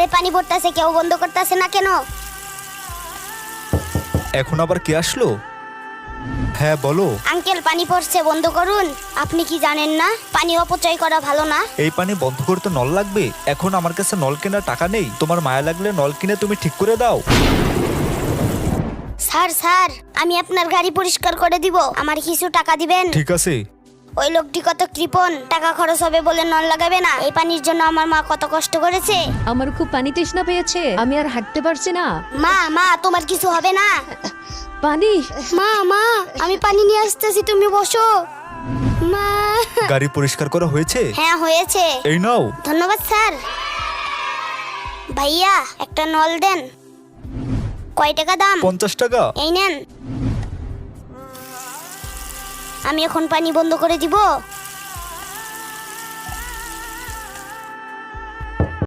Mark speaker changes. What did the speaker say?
Speaker 1: এই পানি পড়তেছে, কেউ বন্ধ করতেছে না কেন?
Speaker 2: এখন আবার কে আসলো? হ্যাঁ বলো।
Speaker 1: আঙ্কেল, পানি পড়ছে, বন্ধ করুন। আপনি কি জানেন না পানি অপচয় করা ভালো না?
Speaker 2: এই পানি বন্ধ করতে নল লাগবে? এখন আমার কাছে নল কেনার টাকা নেই। তোমার মায়া লাগলে নল কিনে তুমি ঠিক করে দাও।
Speaker 1: স্যার স্যার, আমি আপনার গাড়ি পরিষ্কার করে দিব, আমার কিছু টাকা দিবেন?
Speaker 2: ঠিক আছে।
Speaker 1: ওই লোকটি কত কৃপণ, টাকা খরচ হবে বলে নল লাগাবে না। এই পানির জন্য আমার মা কত কষ্ট করেছে।
Speaker 3: আমার খুব পানি তৃষ্ণা পেয়েছে, আমি আর হাঁটতে পারছি না।
Speaker 1: মা মা, তোমার কিছু হবে না।
Speaker 3: পানি।
Speaker 1: মা মা, আমি পানি নিয়ে আসতেছি, তুমি বসো। মা।
Speaker 2: গাড়ি পরিষ্কার করা হয়েছে?
Speaker 1: হ্যাঁ হয়েছে।
Speaker 2: এই নাও।
Speaker 1: ধন্যবাদ স্যার। ভাইয়া, একটা নল দেন। কয় টাকা দাম?
Speaker 2: 50 টাকা।
Speaker 1: এই নেন। আমি এখন পানি বন্ধ করে দিব।